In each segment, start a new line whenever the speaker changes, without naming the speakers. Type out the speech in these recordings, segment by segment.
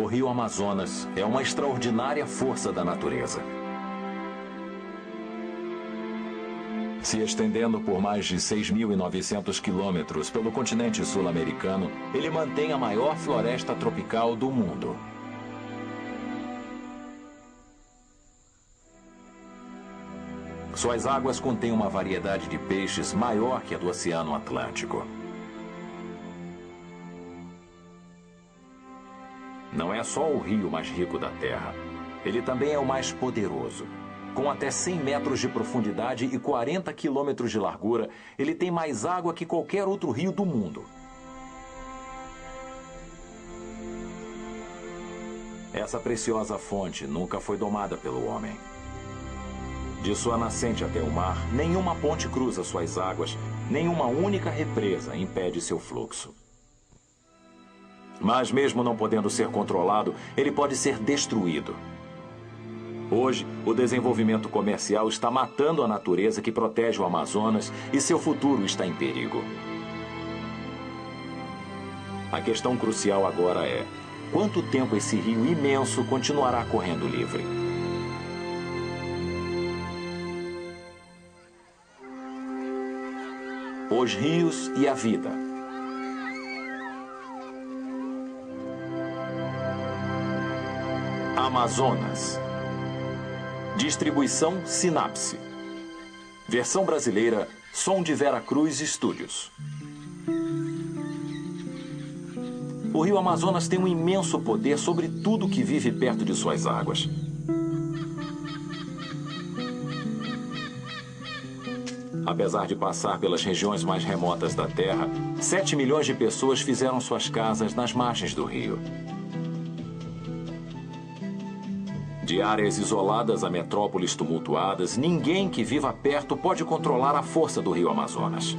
O rio Amazonas é uma extraordinária força da natureza. Se estendendo por mais de 6.900 quilômetros pelo continente sul-americano, ele mantém a maior floresta tropical do mundo. Suas águas contêm uma variedade de peixes maior que a do Oceano Atlântico. Não é só o rio mais rico da Terra. Ele também é o mais poderoso. Com até 100 metros de profundidade e 40 quilômetros de largura, ele tem mais água que qualquer outro rio do mundo. Essa preciosa fonte nunca foi domada pelo homem. De sua nascente até o mar, nenhuma ponte cruza suas águas, nenhuma única represa impede seu fluxo. Mas mesmo não podendo ser controlado, ele pode ser destruído. Hoje, o desenvolvimento comercial está matando a natureza que protege o Amazonas e seu futuro está em perigo. A questão crucial agora é: quanto tempo esse rio imenso continuará correndo livre? Os rios e a vida. Amazonas. Distribuição Sinapse. Versão brasileira, Som de Vera Cruz Studios. O rio Amazonas tem um imenso poder sobre tudo que vive perto de suas águas. Apesar de passar pelas regiões mais remotas da Terra, 7 milhões de pessoas fizeram suas casas nas margens do rio. De áreas isoladas a metrópoles tumultuadas, ninguém que viva perto pode controlar a força do rio Amazonas.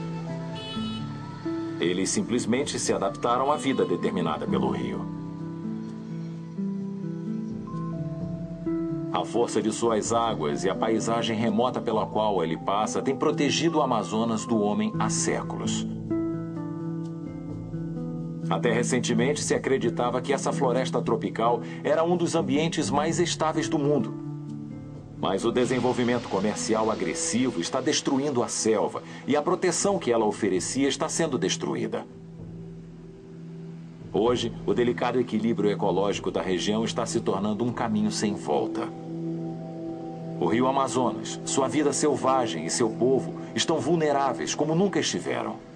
Eles simplesmente se adaptaram à vida determinada pelo rio. A força de suas águas e a paisagem remota pela qual ele passa tem protegido o Amazonas do homem há séculos. Até recentemente se acreditava que essa floresta tropical era um dos ambientes mais estáveis do mundo. Mas o desenvolvimento comercial agressivo está destruindo a selva e a proteção que ela oferecia está sendo destruída. Hoje, o delicado equilíbrio ecológico da região está se tornando um caminho sem volta. O rio Amazonas, sua vida selvagem e seu povo estão vulneráveis como nunca estiveram.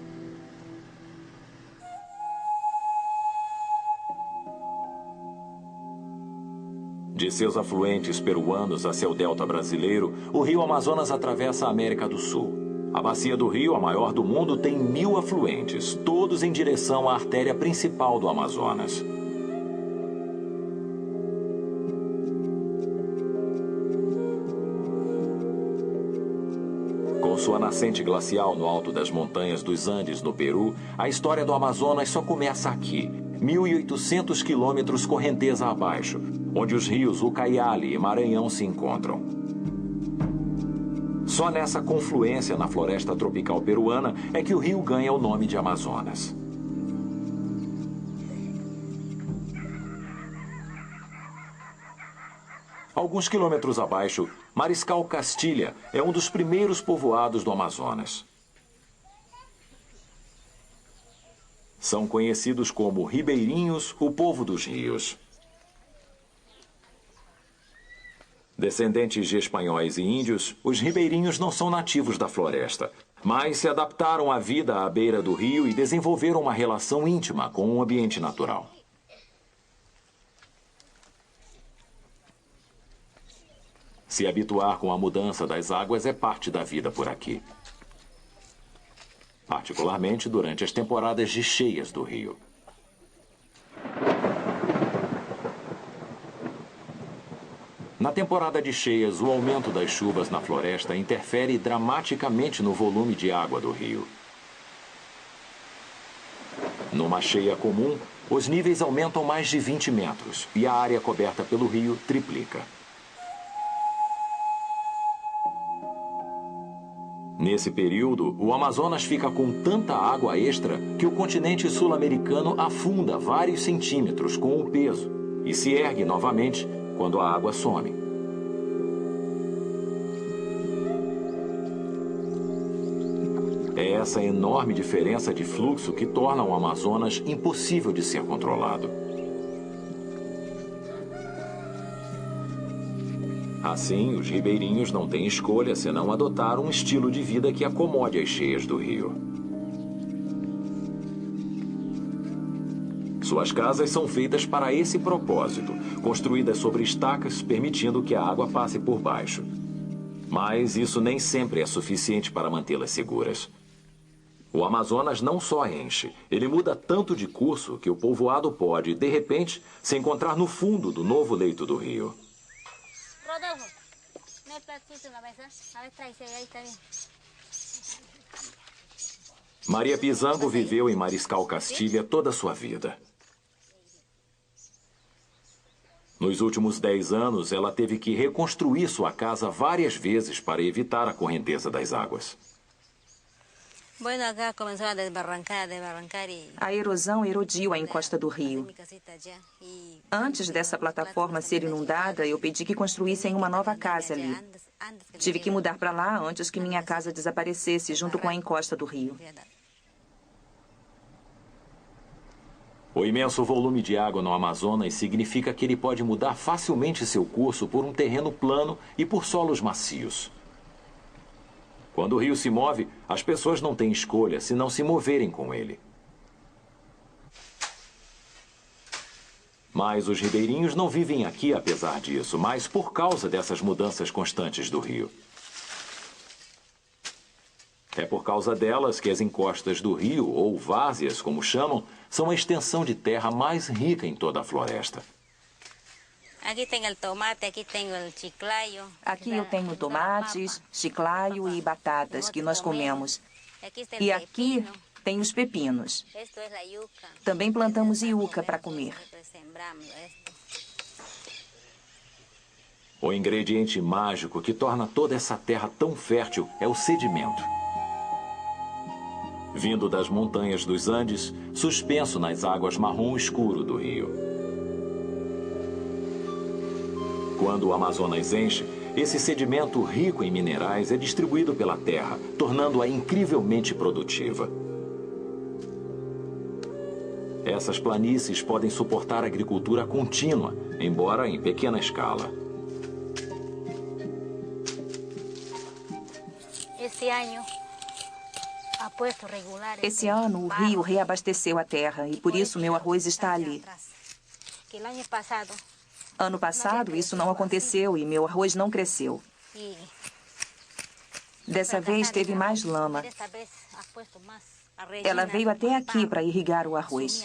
De seus afluentes peruanos a seu delta brasileiro, o rio Amazonas atravessa a América do Sul. A bacia do rio, a maior do mundo, tem 1.000 afluentes, todos em direção à artéria principal do Amazonas. Com sua nascente glacial no alto das montanhas dos Andes, no Peru, a história do Amazonas só começa aqui, 1.800 quilômetros correnteza abaixo, onde os rios Ucayali e Maranhão se encontram. Só nessa confluência na floresta tropical peruana é que o rio ganha o nome de Amazonas. Alguns quilômetros abaixo, Mariscal Castilha é um dos primeiros povoados do Amazonas. São conhecidos como ribeirinhos, o povo dos rios. Descendentes de espanhóis e índios, os ribeirinhos não são nativos da floresta, mas se adaptaram à vida à beira do rio e desenvolveram uma relação íntima com o ambiente natural. Se habituar com a mudança das águas é parte da vida por aqui. Particularmente durante as temporadas de cheias do rio. Na temporada de cheias, o aumento das chuvas na floresta interfere dramaticamente no volume de água do rio. Numa cheia comum, os níveis aumentam mais de 20 metros e a área coberta pelo rio triplica. Nesse período, o Amazonas fica com tanta água extra que o continente sul-americano afunda vários centímetros com o peso, e se ergue novamente quando a água some. É essa enorme diferença de fluxo que torna o Amazonas impossível de ser controlado. Assim, os ribeirinhos não têm escolha senão adotar um estilo de vida que acomode as cheias do rio. Suas casas são feitas para esse propósito, construídas sobre estacas, permitindo que a água passe por baixo. Mas isso nem sempre é suficiente para mantê-las seguras. O Amazonas não só enche, ele muda tanto de curso que o povoado pode, de repente, se encontrar no fundo do novo leito do rio.
Rodolfo, me platito na mesa. A ver, traz aí, tá bem.
Maria Pizango viveu em Mariscal Castilha toda a sua vida. Nos últimos 10 anos, ela teve que reconstruir sua casa várias vezes para evitar a correnteza das águas.
A erosão erodiu a encosta do rio. Antes dessa plataforma ser inundada, eu pedi que construíssem uma nova casa ali. Tive que mudar para lá antes que minha casa desaparecesse junto com a encosta do rio.
O imenso volume de água no Amazonas significa que ele pode mudar facilmente seu curso por um terreno plano e por solos macios. Quando o rio se move, as pessoas não têm escolha se não se moverem com ele. Mas os ribeirinhos não vivem aqui apesar disso, mas por causa dessas mudanças constantes do rio. É por causa delas que as encostas do rio, ou várzeas, como chamam, são a extensão de terra mais rica em toda a floresta.
Aqui tem o tomate, aqui tem o chiclayo.
Aqui eu tenho tomates, chiclaio e batatas que nós comemos. E aqui tem os pepinos. Também plantamos iuca para comer.
O ingrediente mágico que torna toda essa terra tão fértil é o sedimento. Vindo das montanhas dos Andes, suspenso nas águas marrom escuro do rio. Quando o Amazonas enche, esse sedimento rico em minerais é distribuído pela terra, tornando-a incrivelmente produtiva. Essas planícies podem suportar agricultura contínua, embora em pequena escala.
Esse ano, o rio reabasteceu a terra e por isso meu arroz está ali. Ano passado, isso não aconteceu e meu arroz não cresceu. Dessa vez, teve mais lama. Ela veio até aqui para irrigar o arroz.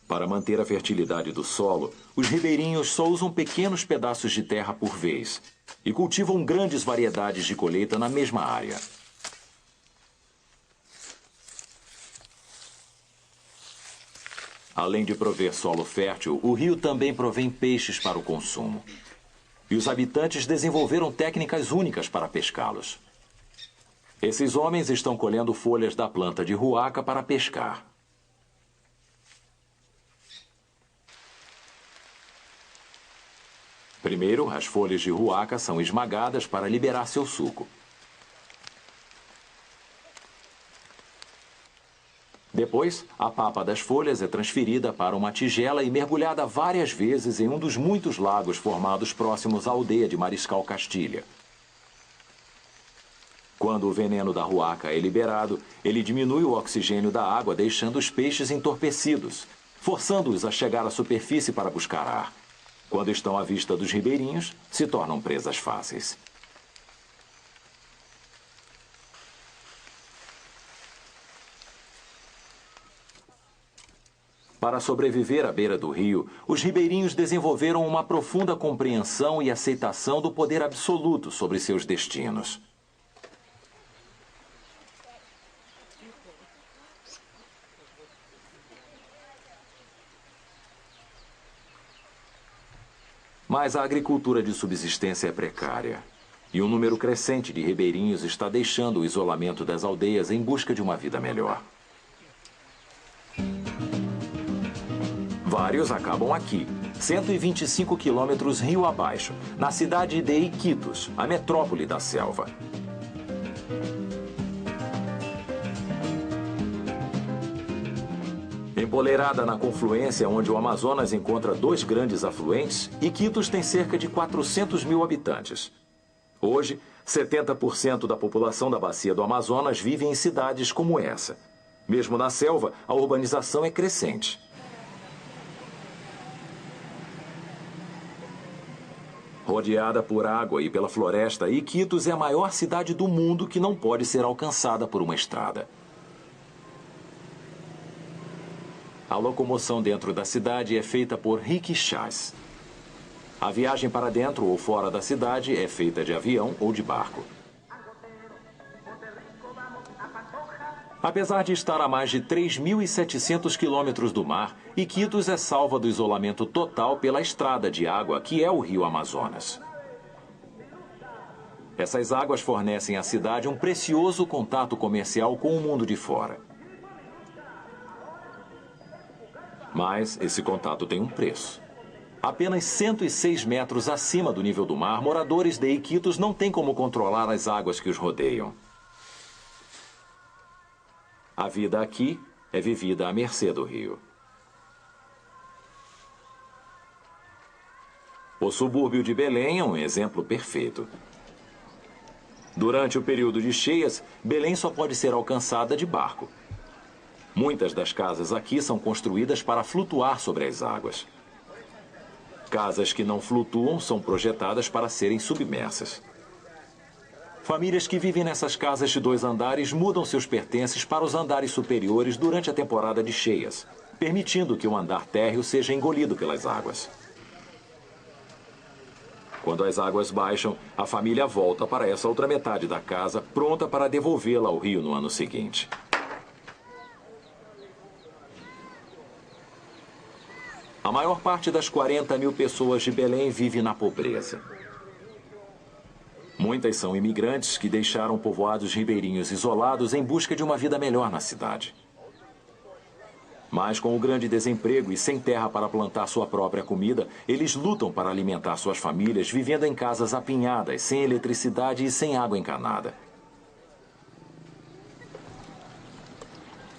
Para manter a fertilidade do solo, os ribeirinhos só usam pequenos pedaços de terra por vez e cultivam grandes variedades de colheita na mesma área. Além de prover solo fértil, o rio também provém peixes para o consumo. E os habitantes desenvolveram técnicas únicas para pescá-los. Esses homens estão colhendo folhas da planta de ruaca para pescar. Primeiro, as folhas de ruaca são esmagadas para liberar seu suco. Depois, a papa das folhas é transferida para uma tigela e mergulhada várias vezes em um dos muitos lagos formados próximos à aldeia de Mariscal Castilha. Quando o veneno da ruaca é liberado, ele diminui o oxigênio da água, deixando os peixes entorpecidos, forçando-os a chegar à superfície para buscar ar. Quando estão à vista dos ribeirinhos, se tornam presas fáceis. Para sobreviver à beira do rio, os ribeirinhos desenvolveram uma profunda compreensão e aceitação do poder absoluto sobre seus destinos. Mas a agricultura de subsistência é precária. E um número crescente de ribeirinhos está deixando o isolamento das aldeias em busca de uma vida melhor. vários acabam aqui, 125 quilômetros rio abaixo, na cidade de Iquitos, a metrópole da selva. Empoleirada na confluência onde o Amazonas encontra dois grandes afluentes, Iquitos tem cerca de 400 mil habitantes. Hoje, 70% da população da bacia do Amazonas vive em cidades como essa. Mesmo na selva, a urbanização é crescente. Rodeada por água e pela floresta, Iquitos é a maior cidade do mundo que não pode ser alcançada por uma estrada. A locomoção dentro da cidade é feita por rickshaws. A viagem para dentro ou fora da cidade é feita de avião ou de barco. Apesar de estar a mais de 3.700 quilômetros do mar, Iquitos é salva do isolamento total pela estrada de água que é o rio Amazonas. Essas águas fornecem à cidade um precioso contato comercial com o mundo de fora. Mas esse contato tem um preço. Apenas 106 metros acima do nível do mar, moradores de Iquitos não têm como controlar as águas que os rodeiam. A vida aqui é vivida à mercê do rio. O subúrbio de Belém é um exemplo perfeito. Durante o período de cheias, Belém só pode ser alcançada de barco. Muitas das casas aqui são construídas para flutuar sobre as águas. Casas que não flutuam são projetadas para serem submersas. Famílias que vivem nessas casas de 2 andares mudam seus pertences para os andares superiores durante a temporada de cheias, permitindo que o andar térreo seja engolido pelas águas. Quando as águas baixam, a família volta para essa outra metade da casa, pronta para devolvê-la ao rio no ano seguinte. A maior parte das 40 mil pessoas de Belém vive na pobreza. Muitas são imigrantes que deixaram povoados ribeirinhos isolados em busca de uma vida melhor na cidade. Mas com o grande desemprego e sem terra para plantar sua própria comida, eles lutam para alimentar suas famílias vivendo em casas apinhadas, sem eletricidade e sem água encanada.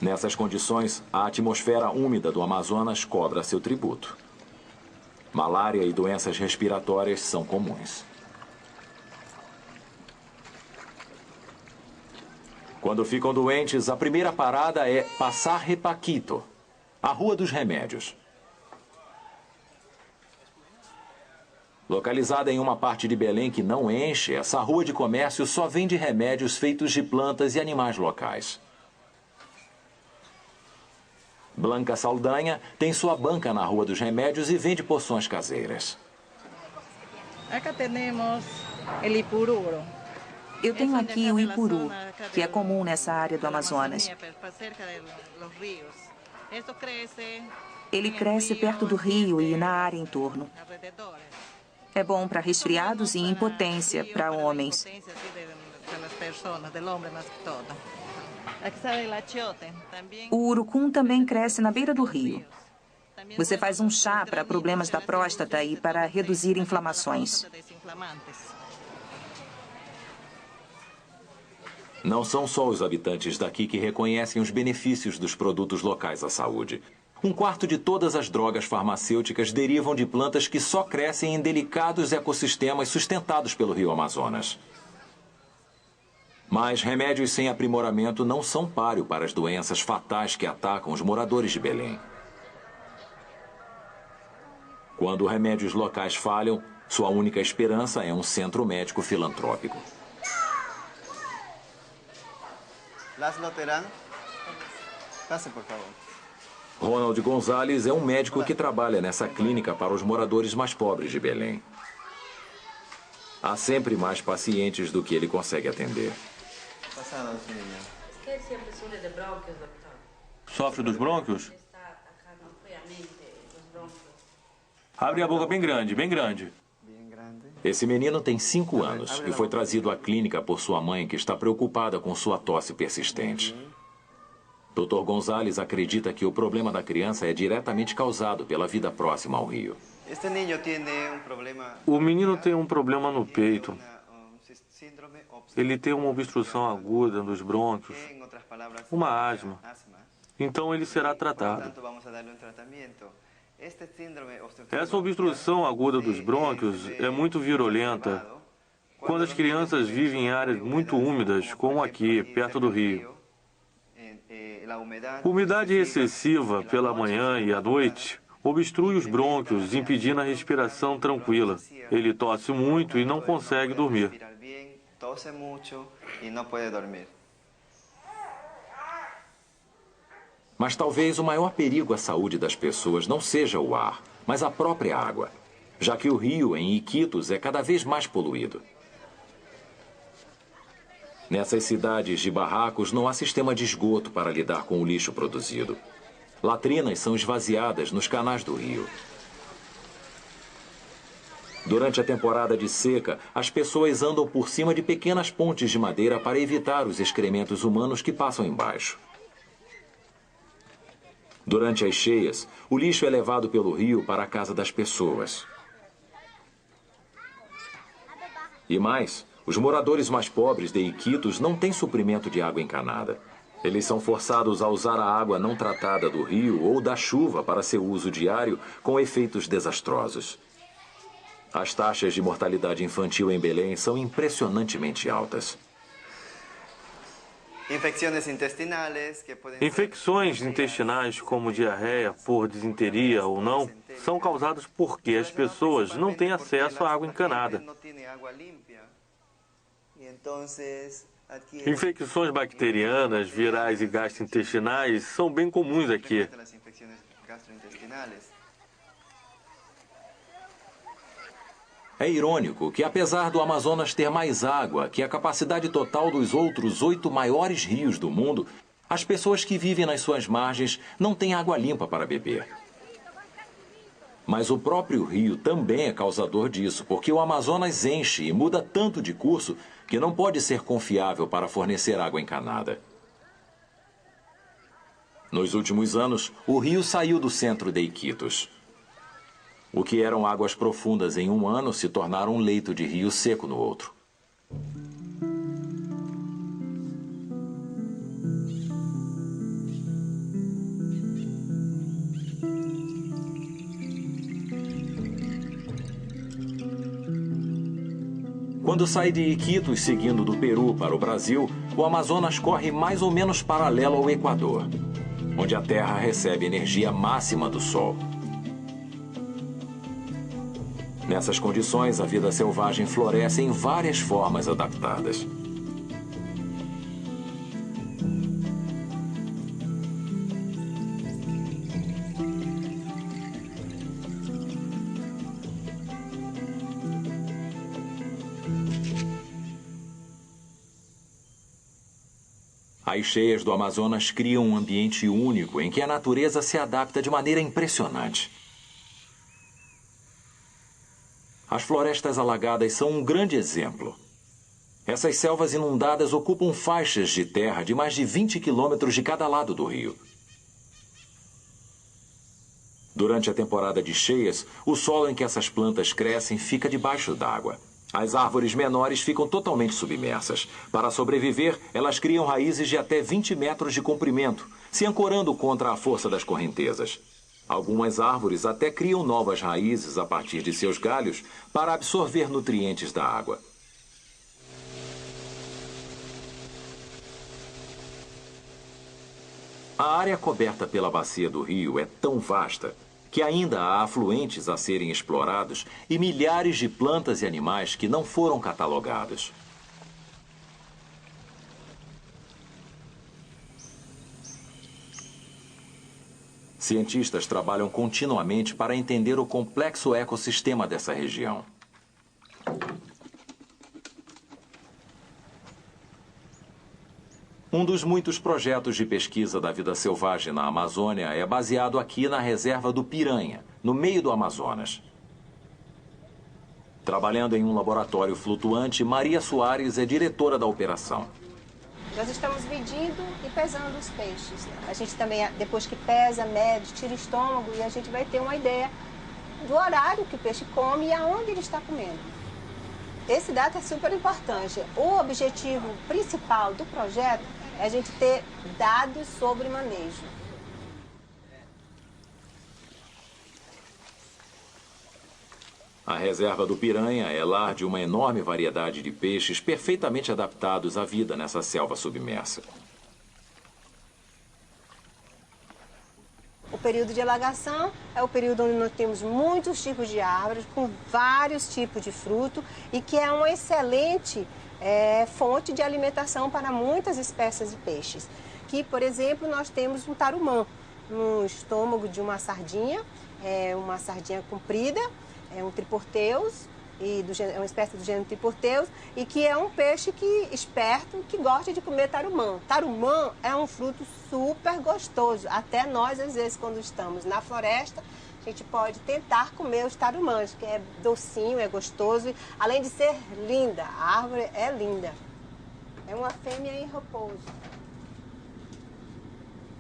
Nessas condições, a atmosfera úmida do Amazonas cobra seu tributo. Malária e doenças respiratórias são comuns. Quando ficam doentes, a primeira parada é Passar Paquito, a Rua dos Remédios. Localizada em uma parte de Belém que não enche, essa rua de comércio só vende remédios feitos de plantas e animais locais. Blanca Saldanha tem sua banca na Rua dos Remédios e vende poções caseiras.
Acá temos o ipururo.
Eu tenho aqui o ipuru, que é comum nessa área do Amazonas. Ele cresce perto do rio e na área em torno. É bom para resfriados e impotência para homens. O urucum também cresce na beira do rio. Você faz um chá para problemas da próstata e para reduzir inflamações.
Não são só os habitantes daqui que reconhecem os benefícios dos produtos locais à saúde. 1/4 de todas as drogas farmacêuticas derivam de plantas que só crescem em delicados ecossistemas sustentados pelo rio Amazonas. Mas remédios sem aprimoramento não são páreo para as doenças fatais que atacam os moradores de Belém. Quando remédios locais falham, sua única esperança é um centro médico filantrópico.
Laszlo Terán, passe, por favor.
Ronald Gonzalez é um médico que trabalha nessa clínica para os moradores mais pobres de Belém. Há sempre mais pacientes do que ele consegue atender.
Sofre dos brônquios? Abre a boca bem grande, bem grande.
Esse menino tem 5 anos e foi trazido à clínica por sua mãe, que está preocupada com sua tosse persistente. Dr. Gonzalez acredita que o problema da criança é diretamente causado pela vida próxima ao rio.
O menino tem um problema no peito. Ele tem uma obstrução aguda dos brônquios, uma asma. Então ele será tratado. Essa obstrução aguda dos brônquios é muito virulenta quando as crianças vivem em áreas muito úmidas, como aqui, perto do rio. Umidade excessiva pela manhã e à noite obstrui os brônquios, impedindo a respiração tranquila. Ele tosse muito e não consegue dormir.
Mas talvez o maior perigo à saúde das pessoas não seja o ar, mas a própria água, já que o rio em Iquitos é cada vez mais poluído. Nessas cidades de barracos não há sistema de esgoto para lidar com o lixo produzido. Latrinas são esvaziadas nos canais do rio. Durante a temporada de seca, as pessoas andam por cima de pequenas pontes de madeira para evitar os excrementos humanos que passam embaixo. Durante as cheias, o lixo é levado pelo rio para a casa das pessoas. E mais, os moradores mais pobres de Iquitos não têm suprimento de água encanada. Eles são forçados a usar a água não tratada do rio ou da chuva para seu uso diário, com efeitos desastrosos. As taxas de mortalidade infantil em Belém são impressionantemente altas.
Infecções intestinais, como diarreia por disenteria ou não, são causadas porque as pessoas não têm acesso à água encanada. Infecções bacterianas, virais e gastrointestinais são bem comuns aqui.
É irônico que, apesar do Amazonas ter mais água que a capacidade total dos outros 8 maiores rios do mundo, as pessoas que vivem nas suas margens não têm água limpa para beber. Mas o próprio rio também é causador disso, porque o Amazonas enche e muda tanto de curso que não pode ser confiável para fornecer água encanada. Nos últimos anos, o rio saiu do centro de Iquitos. O que eram águas profundas em um ano se tornaram um leito de rio seco no outro. Quando sai de Iquitos seguindo do Peru para o Brasil, o Amazonas corre mais ou menos paralelo ao Equador, onde a Terra recebe energia máxima do Sol. Nessas condições, a vida selvagem floresce em várias formas adaptadas. As cheias do Amazonas criam um ambiente único em que a natureza se adapta de maneira impressionante. As florestas alagadas são um grande exemplo. Essas selvas inundadas ocupam faixas de terra de mais de 20 quilômetros de cada lado do rio. Durante a temporada de cheias, o solo em que essas plantas crescem fica debaixo d'água. As árvores menores ficam totalmente submersas. Para sobreviver, elas criam raízes de até 20 metros de comprimento, se ancorando contra a força das correntezas. Algumas árvores até criam novas raízes a partir de seus galhos para absorver nutrientes da água. A área coberta pela bacia do rio é tão vasta que ainda há afluentes a serem explorados e milhares de plantas e animais que não foram catalogados. Cientistas trabalham continuamente para entender o complexo ecossistema dessa região. Um dos muitos projetos de pesquisa da vida selvagem na Amazônia é baseado aqui na reserva do Piranha, no meio do Amazonas. Trabalhando em um laboratório flutuante, Maria Soares é diretora da operação.
Nós estamos medindo e pesando os peixes. A gente também, depois que pesa, mede, tira o estômago e a gente vai ter uma ideia do horário que o peixe come e aonde ele está comendo. Esse dado é super importante. O objetivo principal do projeto é a gente ter dados sobre manejo.
A reserva do Piranha é lar de uma enorme variedade de peixes perfeitamente adaptados à vida nessa selva submersa.
O período de alagação é o período onde nós temos muitos tipos de árvores, com vários tipos de fruto, e que é uma excelente fonte de alimentação para muitas espécies de peixes. Que, por exemplo, nós temos um tarumã no estômago de uma sardinha comprida, é um triporteus, é uma espécie do gênero triporteus, e que é um peixe esperto que gosta de comer tarumã. Tarumã é um fruto super gostoso. Até nós, às vezes, quando estamos na floresta, a gente pode tentar comer os tarumãs, que é docinho, é gostoso, e, além de ser linda, a árvore é linda. É uma fêmea em repouso.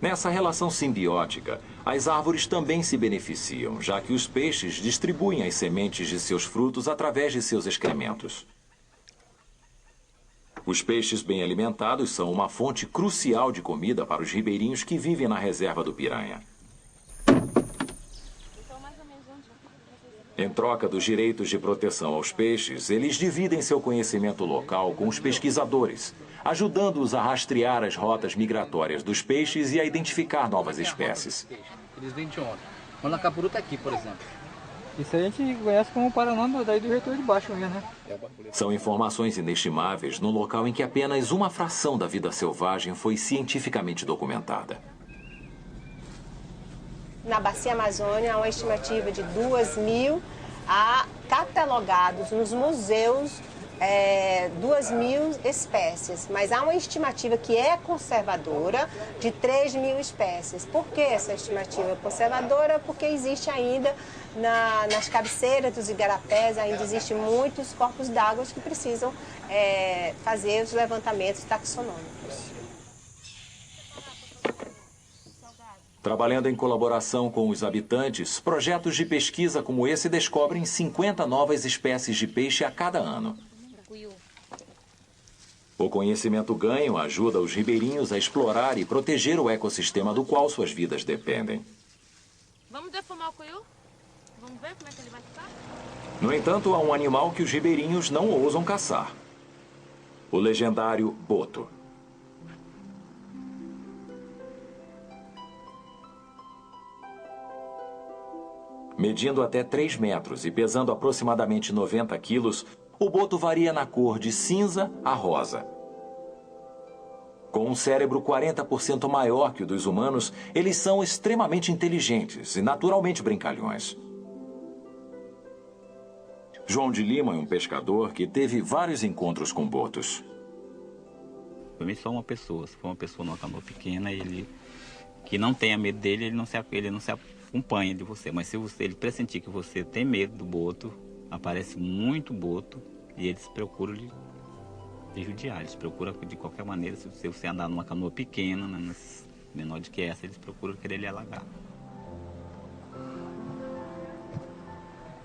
Nessa relação simbiótica, as árvores também se beneficiam, já que os peixes distribuem as sementes de seus frutos através de seus excrementos. Os peixes bem alimentados são uma fonte crucial de comida para os ribeirinhos que vivem na reserva do Piranha. Em troca dos direitos de proteção aos peixes, eles dividem seu conhecimento local com os pesquisadores, ajudando-os a rastrear as rotas migratórias dos peixes e a identificar novas espécies.
Eles vêm de onde? O Manacapuru está aqui, por exemplo.
Isso a gente conhece como Paraná, daí do Retor de Baixo mesmo, né?
São informações inestimáveis num local em que apenas uma fração da vida selvagem foi cientificamente documentada.
Na Bacia Amazônia, há uma estimativa de 2.000 catalogados nos museus, 2.000 espécies. Mas há uma estimativa que é conservadora de 3.000 espécies. Por que essa estimativa é conservadora? Porque existe ainda, nas cabeceiras dos igarapés, ainda existem muitos corpos d'água que precisam fazer os levantamentos taxonômicos.
Trabalhando em colaboração com os habitantes, projetos de pesquisa como esse descobrem 50 novas espécies de peixe a cada ano. O conhecimento ganho ajuda os ribeirinhos a explorar e proteger o ecossistema do qual suas vidas dependem.
Vamos defumar o cuiú? Vamos ver como é que ele vai ficar?
No entanto, há um animal que os ribeirinhos não ousam caçar: o legendário boto. Medindo até 3 metros e pesando aproximadamente 90 quilos, o boto varia na cor de cinza a rosa. Com um cérebro 40% maior que o dos humanos, eles são extremamente inteligentes e naturalmente brincalhões. João de Lima é um pescador que teve vários encontros com botos.
Para mim, só uma pessoa. Se for uma pessoa numa canoa pequena, que não tenha medo dele, ele não se acompanha de você. Mas se ele pressentir que você tem medo do boto, aparece muito boto e eles procuram lhe judiar. Eles procuram de qualquer maneira, se você andar numa canoa pequena, menor do que essa, eles procuram querer lhe alagar.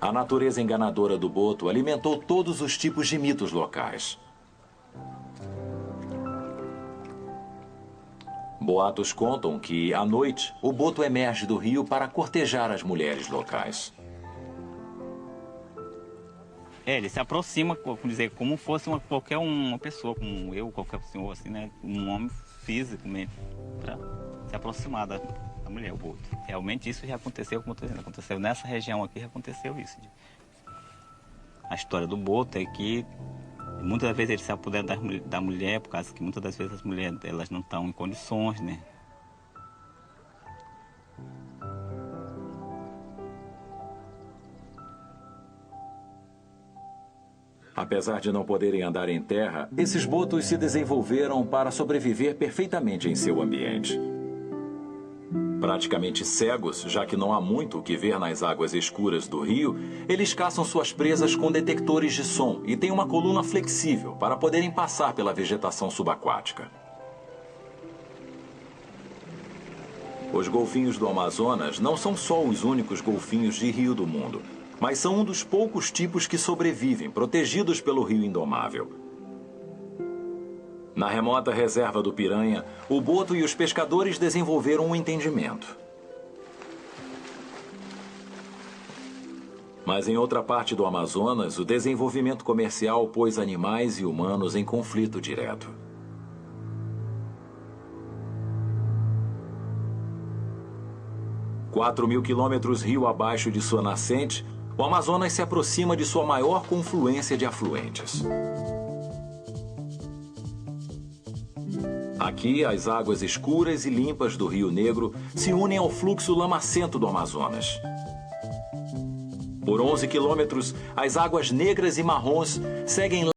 A natureza enganadora do boto alimentou todos os tipos de mitos locais. Boatos contam que, à noite, o boto emerge do rio para cortejar as mulheres locais.
Ele se aproxima, vamos dizer, como fosse qualquer uma pessoa, como eu, qualquer senhor, assim, né? Um homem físico mesmo, para se aproximar da mulher, o boto. Realmente isso já aconteceu, como eu estou dizendo, aconteceu nessa região aqui, já aconteceu isso. A história do boto é que muitas vezes ele se apodera da mulher, por causa que muitas das vezes as mulheres elas não estão em condições, né?
Apesar de não poderem andar em terra, esses botos se desenvolveram para sobreviver perfeitamente em seu ambiente. Praticamente cegos, já que não há muito o que ver nas águas escuras do rio, eles caçam suas presas com detectores de som e têm uma coluna flexível para poderem passar pela vegetação subaquática. Os golfinhos do Amazonas não são só os únicos golfinhos de rio do mundo, mas são um dos poucos tipos que sobrevivem, protegidos pelo rio indomável. Na remota reserva do Piranha, o boto e os pescadores desenvolveram um entendimento. Mas em outra parte do Amazonas, o desenvolvimento comercial pôs animais e humanos em conflito direto. – 4.000 quilômetros rio abaixo de sua nascente, o Amazonas se aproxima de sua maior confluência de afluentes. Aqui, as águas escuras e limpas do Rio Negro se unem ao fluxo lamacento do Amazonas. Por 11 quilômetros, as águas negras e marrons seguem